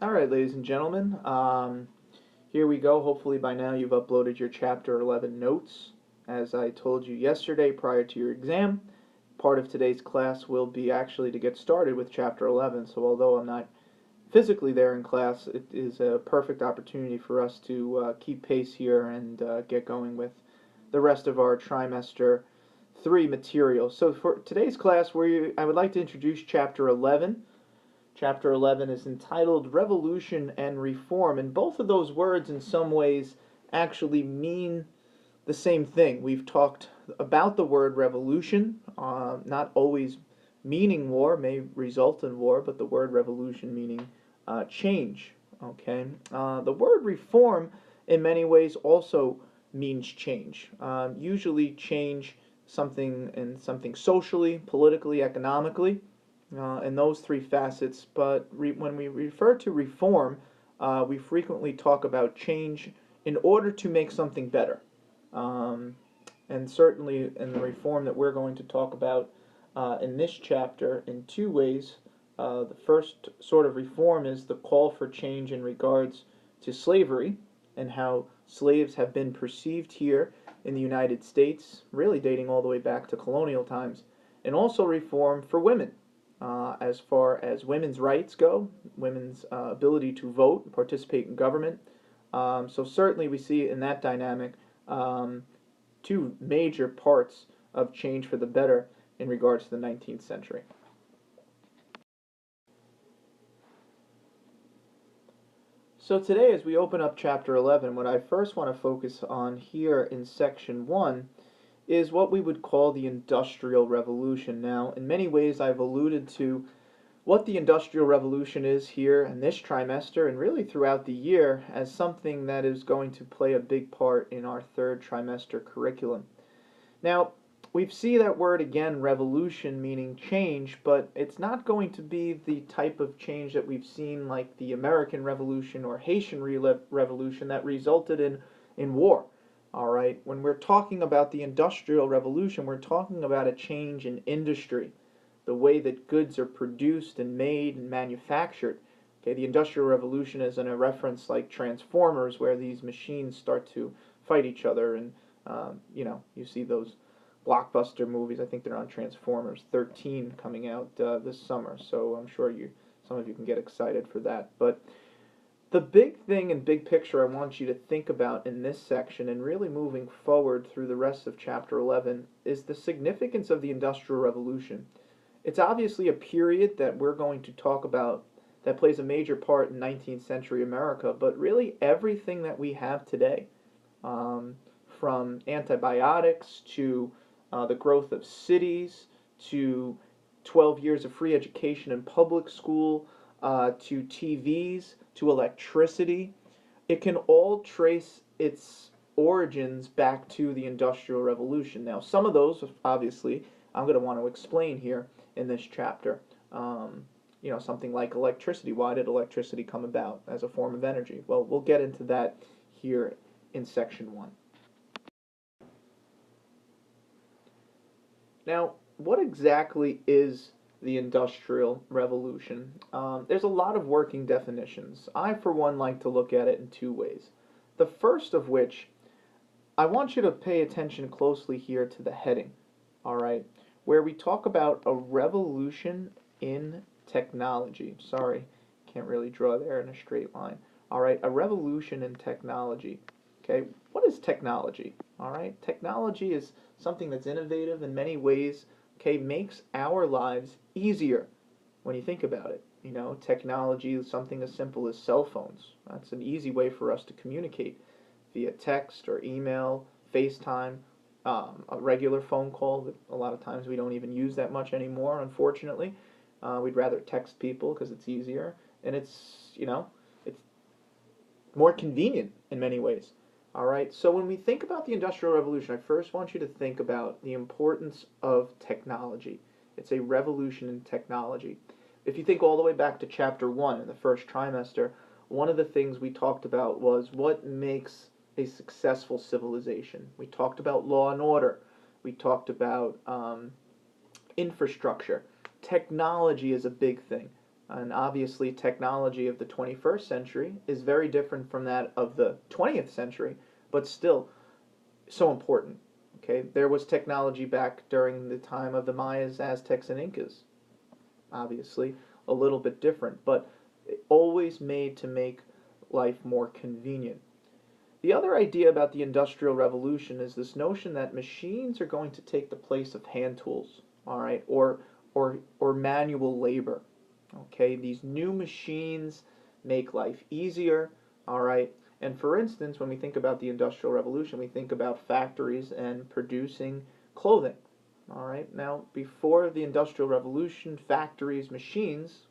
All right, ladies and gentlemen, here we go. Hopefully by now you've uploaded your Chapter 11 notes. As I told you yesterday prior to your exam, part of today's class will be actually to get started with Chapter 11. So although I'm not physically there in class, it is a perfect opportunity for us to keep pace here and get going with the rest of our trimester 3 material. So for today's class, I would like to introduce Chapter 11. Chapter 11 is entitled Revolution and Reform, and both of those words in some ways actually mean the same thing. We've talked about the word revolution, not always meaning war, may result in war, but the word revolution meaning change. Okay, the word reform in many ways also means change. Usually change something socially, politically, economically, in those three facets. But when we refer to reform, we frequently talk about change in order to make something better. And certainly in the reform that we're going to talk about in this chapter in two ways. The first sort of reform is the call for change in regards to slavery and how slaves have been perceived here in the United States, really dating all the way back to colonial times, and also reform for women. As far as women's rights go, women's ability to vote and participate in government. So certainly we see in that dynamic two major parts of change for the better in regards to the 19th century. So today, as we open up Chapter 11, what I first want to focus on here in Section 1 is what we would call the Industrial Revolution. Now, in many ways, I've alluded to what the Industrial Revolution is here in this trimester and really throughout the year as something that is going to play a big part in our third trimester curriculum. Now, we see that word again, revolution, meaning change, but it's not going to be the type of change that we've seen like the American Revolution or Haitian Revolution that resulted in war. All right, when we're talking about the Industrial Revolution, we're talking about a change in industry, the way that goods are produced and made and manufactured. Okay, the Industrial Revolution is in a reference like Transformers, where these machines start to fight each other, and you see those blockbuster movies. I think they're on Transformers 13 coming out this summer, so I'm sure some of you can get excited for that. But the big thing and big picture I want you to think about in this section and really moving forward through the rest of Chapter 11 is the significance of the Industrial Revolution. It's obviously a period that we're going to talk about that plays a major part in 19th century America, but really everything that we have today, from antibiotics to the growth of cities to 12 years of free education in public school, to TVs, to electricity, it can all trace its origins back to the Industrial Revolution. Now, some of those, obviously, I'm going to want to explain here in this chapter. Something like electricity. Why did electricity come about as a form of energy? Well, we'll get into that here in Section 1. Now, what exactly is the Industrial Revolution? There's a lot of working definitions. I, for one, like to look at it in two ways. The first of which, I want you to pay attention closely here to the heading, all right, where we talk about a revolution in technology. Sorry, can't really draw there in a straight line. All right, a revolution in technology. Okay, what is technology? All right, technology is something that's innovative in many ways, okay, makes our lives easier when you think about it. Technology is something as simple as cell phones. That's an easy way for us to communicate via text or email, FaceTime, a regular phone call that a lot of times we don't even use that much anymore, unfortunately. We'd rather text people because it's easier, and it's more convenient in many ways. All right, so when we think about the Industrial Revolution, I first want you to think about the importance of technology. It's a revolution in technology. If you think all the way back to Chapter 1 in the first trimester, one of the things we talked about was what makes a successful civilization. We talked about law and order. We talked about infrastructure. Technology is a big thing. And obviously, technology of the 21st century is very different from that of the 20th century, but still so important. Okay, there was technology back during the time of the Mayas, Aztecs, and Incas. Obviously, a little bit different, but always made to make life more convenient. The other idea about the Industrial Revolution is this notion that machines are going to take the place of hand tools, all right, or manual labor. Okay, these new machines make life easier, all right. And for instance, when we think about the Industrial Revolution, we think about factories and producing clothing. All right. Now, before the Industrial Revolution, factories, machines,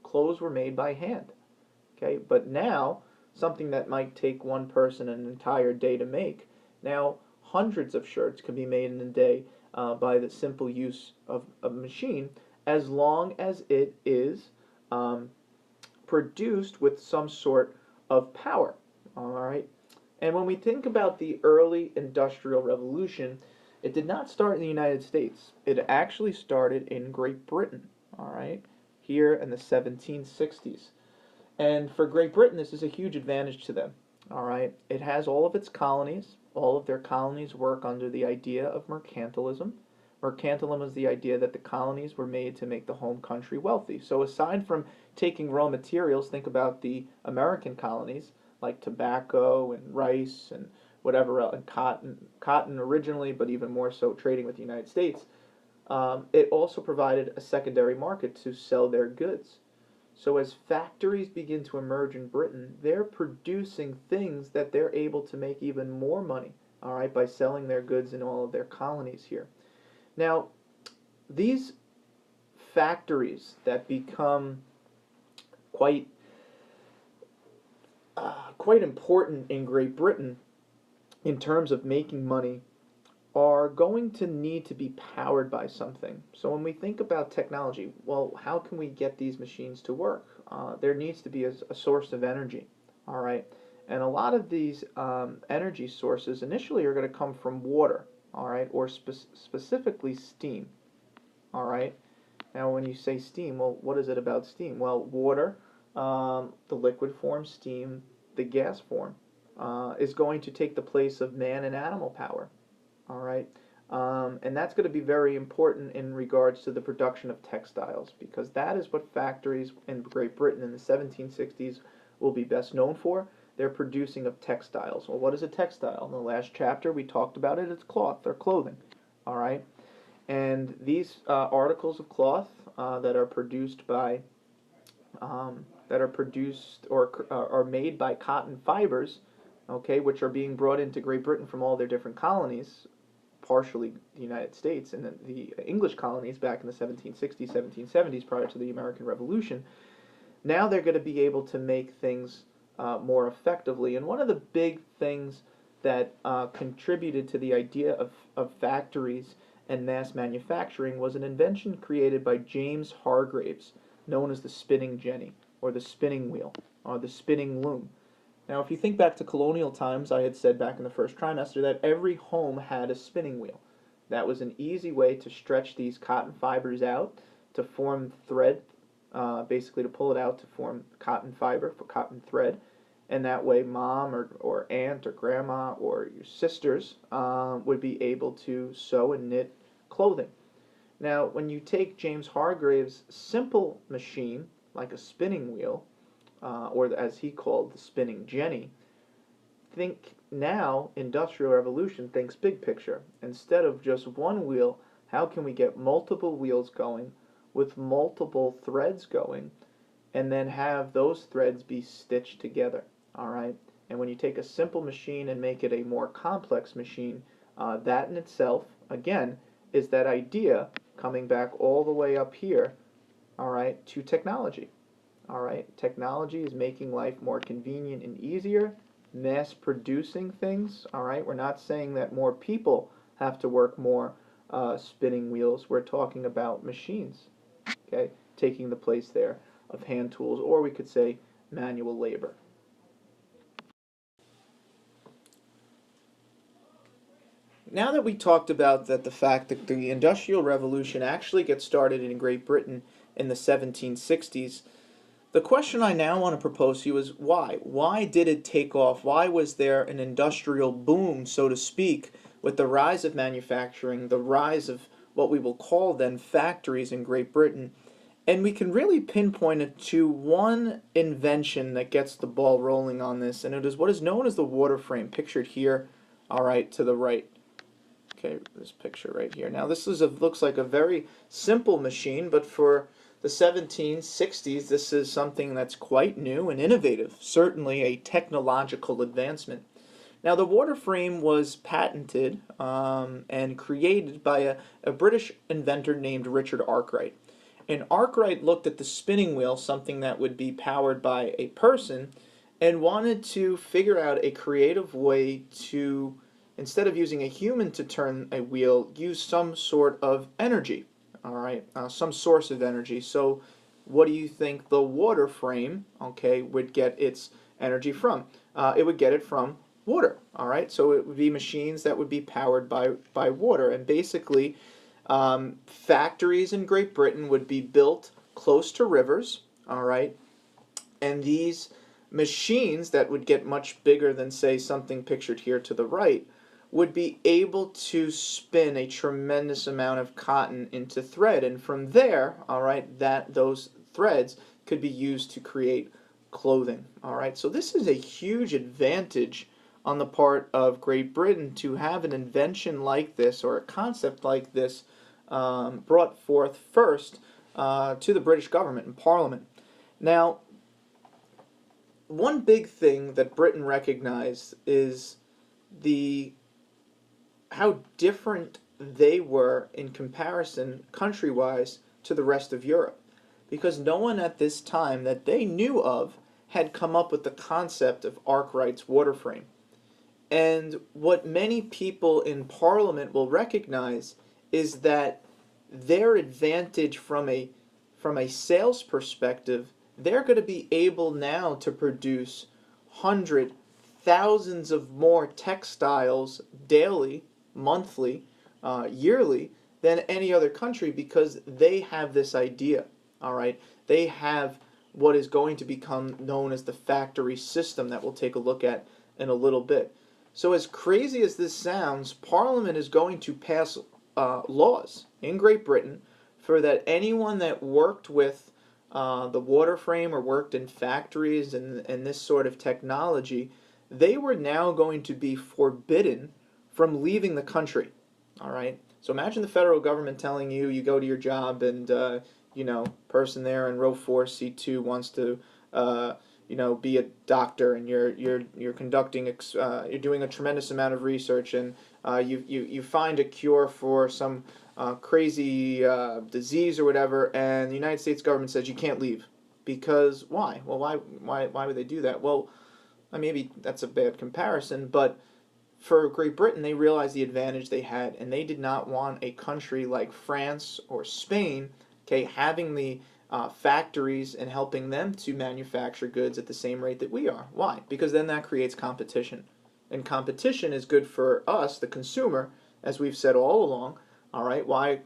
clothes were made by hand. Okay, but now something that might take one person an entire day to make, now hundreds of shirts can be made in a day by the simple use of a machine, as long as it is um, produced with some sort of power. All right, and when we think about the early Industrial Revolution, it did not start in the United States. It actually started in Great Britain. All right, here in the 1760s. And for Great Britain, this is a huge advantage to them. All right, it has all of its colonies. All of their colonies work under the idea of mercantilism. Mercantilism is the idea that the colonies were made to make the home country wealthy. So aside from taking raw materials, think about the American colonies like tobacco and rice and whatever else, and cotton originally, but even more so trading with the United States. It also provided a secondary market to sell their goods. So as factories begin to emerge in Britain, they're producing things that they're able to make even more money, all right, by selling their goods in all of their colonies here. Now, these factories that become quite quite important in Great Britain in terms of making money are going to need to be powered by something. So when we think about technology, well, how can we get these machines to work? There needs to be a source of energy, all right? And a lot of these energy sources initially are going to come from water, all right, or specifically steam, all right? Now, when you say steam, well, what is it about steam? Well, water, the liquid form, steam, the gas form, is going to take the place of man and animal power. All right, and that's going to be very important in regards to the production of textiles, because that is what factories in Great Britain in the 1760s will be best known for. They're producing of textiles. Well, what is a textile? In the last chapter we talked about it. It's cloth or clothing. All right, and these articles of cloth that are produced by that are produced or are made by cotton fibers, okay, which are being brought into Great Britain from all their different colonies, partially the United States and the English colonies back in the 1760s, 1770s, prior to the American Revolution. Now they're going to be able to make things more effectively. And one of the big things that contributed to the idea of factories and mass manufacturing was an invention created by James Hargreaves, known as the spinning jenny, or the spinning wheel, or the spinning loom. Now, if you think back to colonial times, I had said back in the first trimester that every home had a spinning wheel. That was an easy way to stretch these cotton fibers out to form thread, basically to pull it out to form cotton fiber for cotton thread. And that way, mom or aunt or grandma or your sisters would be able to sew and knit clothing. Now, when you take James Hargreaves' simple machine, like a spinning wheel, or as he called the spinning jenny, think now Industrial Revolution thinks big picture. Instead of just one wheel, how can we get multiple wheels going with multiple threads going, and then have those threads be stitched together, all right? And when you take a simple machine and make it a more complex machine, that in itself, again, is that idea coming back all the way up here, all right, to technology. All right, technology is making life more convenient and easier, mass producing things. All right, we're not saying that more people have to work more spinning wheels. We're talking about machines, okay, taking the place there of hand tools, or we could say manual labor. Now that we talked about that, the fact that the Industrial Revolution actually gets started in Great Britain in the 1760s, the question I now want to propose to you is why? Why did it take off? Why was there an industrial boom, so to speak, with the rise of manufacturing, the rise of what we will call then factories in Great Britain? And we can really pinpoint it to one invention that gets the ball rolling on this, and it is what is known as the water frame, pictured here, all right, to the right. Okay, this picture right here. Now this looks like a very simple machine, but for the 1760s, this is something that's quite new and innovative, certainly a technological advancement. Now the water frame was patented and created by a British inventor named Richard Arkwright. And Arkwright looked at the spinning wheel, something that would be powered by a person, and wanted to figure out a creative way to, instead of using a human to turn a wheel, use some sort of energy, all right, some source of energy. So what do you think the water frame, okay, would get its energy from? It would get it from water, all right? So it would be machines that would be powered by water. And basically, factories in Great Britain would be built close to rivers, all right? And these machines that would get much bigger than, say, something pictured here to the right, would be able to spin a tremendous amount of cotton into thread. And from there, all right, those threads could be used to create clothing, all right? So this is a huge advantage on the part of Great Britain to have an invention like this, or a concept like this, brought forth first to the British government and Parliament. Now, one big thing that Britain recognized is how different they were in comparison, country-wise, to the rest of Europe. Because no one at this time that they knew of had come up with the concept of Arkwright's water frame. And what many people in Parliament will recognize is that their advantage from a sales perspective, they're going to be able now to produce hundreds, thousands of more textiles daily, monthly, yearly than any other country, because they have this idea, all right? They have what is going to become known as the factory system that we'll take a look at in a little bit. So as crazy as this sounds, Parliament is going to pass laws in Great Britain for that anyone that worked with the water frame or worked in factories and this sort of technology, they were now going to be forbidden from leaving the country. All right. So imagine the federal government telling you, you go to your job and person there in row 4, C2 wants to be a doctor, and you're conducting you're doing a tremendous amount of research, and you find a cure for some crazy disease or whatever, and the United States government says you can't leave. Because why? Well, why would they do that? Well, maybe that's a bad comparison, but for Great Britain, they realized the advantage they had, and they did not want a country like France or Spain, okay, having the factories and helping them to manufacture goods at the same rate that we are. Why? Because then that creates competition. And competition is good for us, the consumer, as we've said all along. All right, why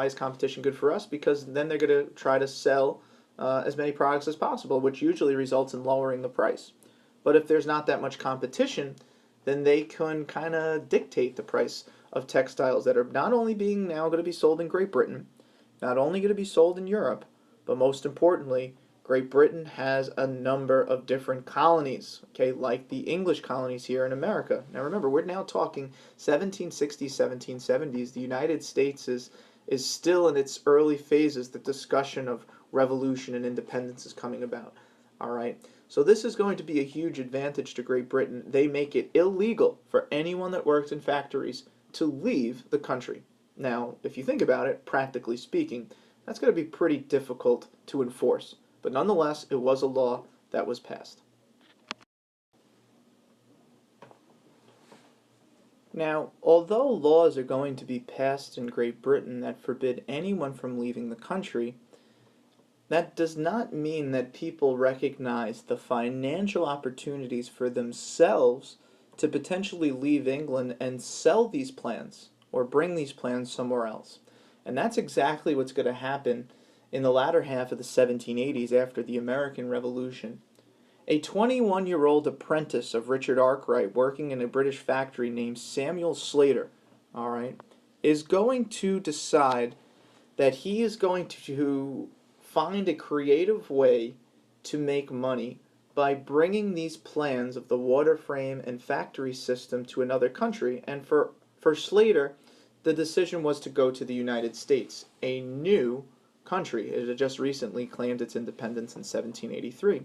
is competition good for us? Because then they're going to try to sell as many products as possible, which usually results in lowering the price. But if there's not that much competition, then they can kind of dictate the price of textiles that are not only being now going to be sold in Great Britain, not only going to be sold in Europe, but most importantly, Great Britain has a number of different colonies, okay, like the English colonies here in America. Now remember, we're now talking 1760s, 1770s. The United States is still in its early phases. The discussion of revolution and independence is coming about. All right. So this is going to be a huge advantage to Great Britain. They make it illegal for anyone that works in factories to leave the country. Now, if you think about it, practically speaking, that's going to be pretty difficult to enforce. But nonetheless, it was a law that was passed. Now, although laws are going to be passed in Great Britain that forbid anyone from leaving the country, that does not mean that people recognize the financial opportunities for themselves to potentially leave England and sell these plans or bring these plans somewhere else. And that's exactly what's going to happen in the latter half of the 1780s after the American Revolution. A 21-year-old apprentice of Richard Arkwright working in a British factory named Samuel Slater, all right, is going to decide that he is going to find a creative way to make money by bringing these plans of the water frame and factory system to another country. And for Slater, the decision was to go to the United States, a new country. It had just recently claimed its independence in 1783.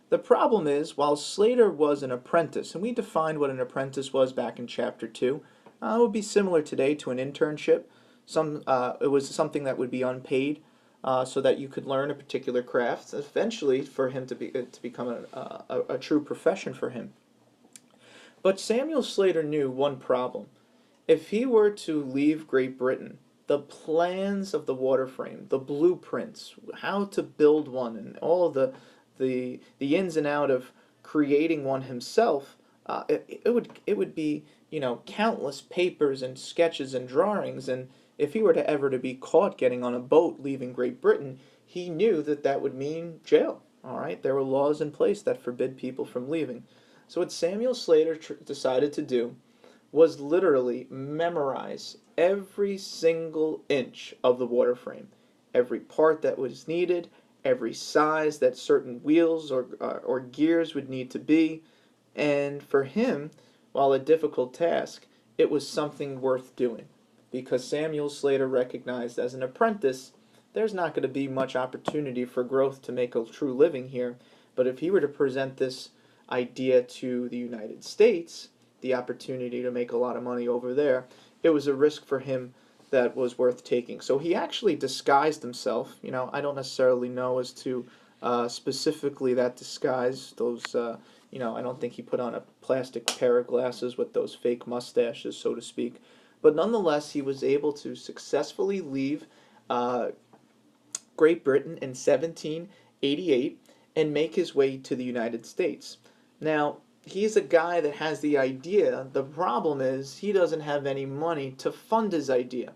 The problem is, while Slater was an apprentice, and we defined what an apprentice was back in Chapter 2, it would be similar today to an internship. It was something that would be unpaid, so that you could learn a particular craft, eventually for him to become a true profession for him. But Samuel Slater knew one problem. If he were to leave Great Britain, the plans of the water frame, the blueprints, how to build one, and all of the ins and out of creating one himself, it would be, countless papers and sketches and drawings. And if he were to ever to be caught getting on a boat leaving Great Britain, he knew that that would mean jail. All right, there were laws in place that forbid people from leaving. So what Samuel Slater decided to do was literally memorize every single inch of the water frame, every part that was needed, every size that certain wheels or gears would need to be. And for him, while a difficult task, it was something worth doing, because Samuel Slater recognized as an apprentice there's not going to be much opportunity for growth to make a true living here. But if he were to present this idea to the United States, the opportunity to make a lot of money over there, it was a risk for him that was worth taking. So he actually disguised himself. I don't necessarily know as to specifically that disguise. I don't think he put on a plastic pair of glasses with those fake mustaches, so to speak. But nonetheless, he was able to successfully leave Great Britain in 1788 and make his way to the United States. Now, he's a guy that has the idea. The problem is he doesn't have any money to fund his idea,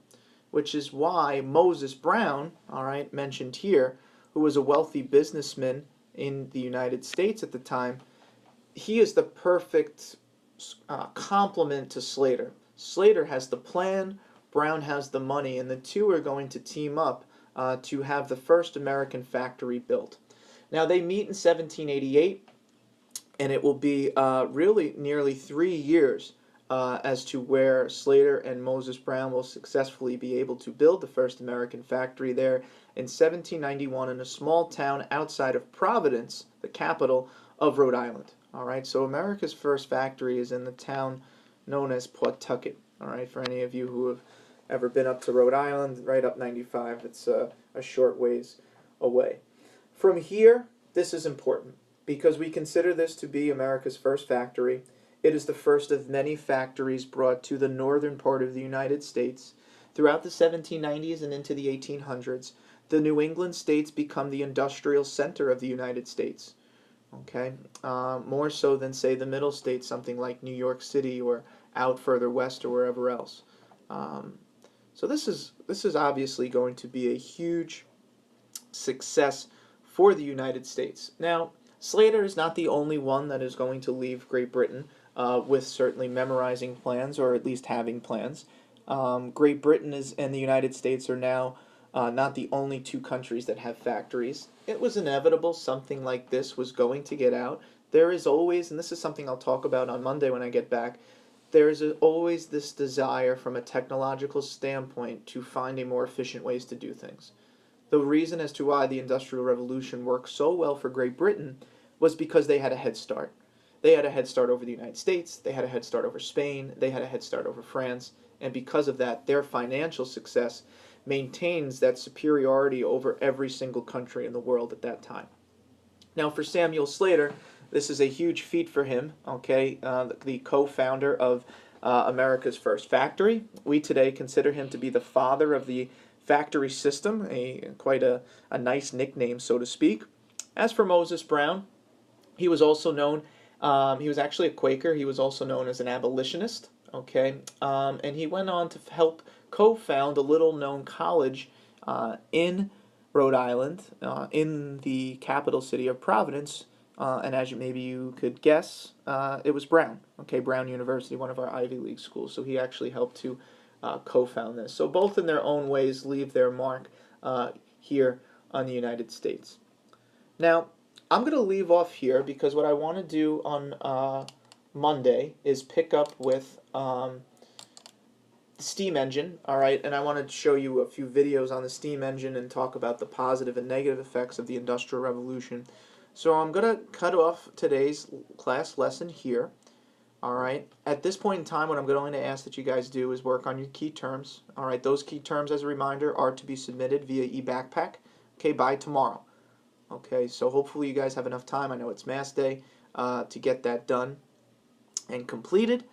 which is why Moses Brown, all right, mentioned here, who was a wealthy businessman in the United States at the time, he is the perfect complement to Slater. Slater has the plan, Brown has the money, and the two are going to team up to have the first American factory built. Now, they meet in 1788. And it will be really nearly 3 years as to where Slater and Moses Brown will successfully be able to build the first American factory there in 1791 in a small town outside of Providence, the capital of Rhode Island. All right, so America's first factory is in the town known as Pawtucket. All right, for any of you who have ever been up to Rhode Island, right up 95, it's a short ways away. From here, this is important, because we consider this to be America's first factory. It is the first of many factories brought to the northern part of the United States. Throughout the 1790s and into the 1800s, the New England states become the industrial center of the United States. Okay, more so than, say, the middle states, something like New York City or out further west or wherever else. So this is obviously going to be a huge success for the United States. Now, Slater is not the only one that is going to leave Great Britain with certainly memorizing plans, or at least having plans. Great Britain and the United States are now not the only two countries that have factories. It was inevitable something like this was going to get out. There is always, and this is something I'll talk about on Monday when I get back, there is always this desire from a technological standpoint to find a more efficient ways to do things. The reason as to why the Industrial Revolution worked so well for Great Britain was because they had a head start. They had a head start over the United States, they had a head start over Spain, they had a head start over France, and because of that, their financial success maintains that superiority over every single country in the world at that time. Now, for Samuel Slater, this is a huge feat for him, okay? The co-founder of America's first factory. We today consider him to be the father of the factory system, quite a nice nickname, so to speak. As for Moses Brown, he was also known He was actually a Quaker. He was also known as an abolitionist. Okay, and he went on to help co-found a little-known college in Rhode Island, in the capital city of Providence. And as maybe you could guess, it was Brown. Okay, Brown University, one of our Ivy League schools. So he actually helped to co-found this. So both in their own ways leave their mark here on the United States. Now, I'm going to leave off here because what I want to do on Monday is pick up with the steam engine, all right, and I want to show you a few videos on the steam engine and talk about the positive and negative effects of the Industrial Revolution. So I'm going to cut off today's class lesson here, all right. At this point in time, what I'm going to ask that you guys do is work on your key terms, all right. Those key terms, as a reminder, are to be submitted via eBackpack, okay, by tomorrow. Okay, so hopefully you guys have enough time. I know it's Mass Day to get that done and completed.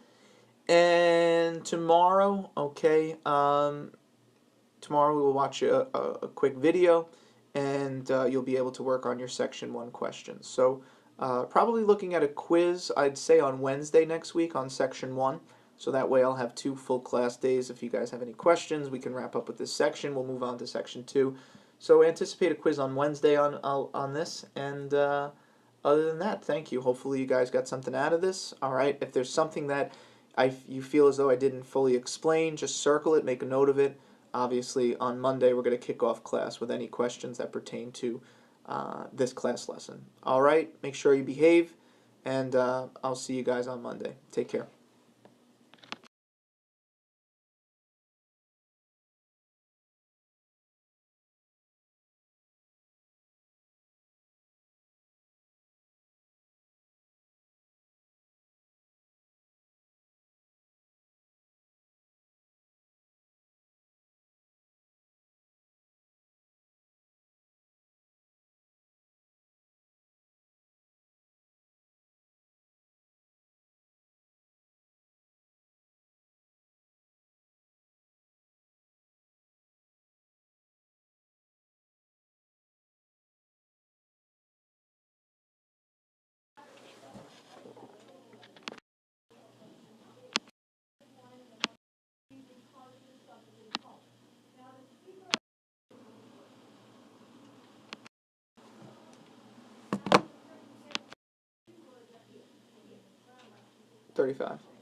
And tomorrow, okay, tomorrow we will watch a quick video, and you'll be able to work on your Section 1 questions. So probably looking at a quiz, I'd say on Wednesday next week on Section 1. So that way I'll have 2 full class days. If you guys have any questions, we can wrap up with this section. We'll move on to Section 2. So anticipate a quiz on Wednesday on this, and other than that, thank you. Hopefully you guys got something out of this. All right, if there's something that you feel as though I didn't fully explain, just circle it, make a note of it. Obviously, on Monday we're going to kick off class with any questions that pertain to this class lesson. All right, make sure you behave, and I'll see you guys on Monday. Take care. $35.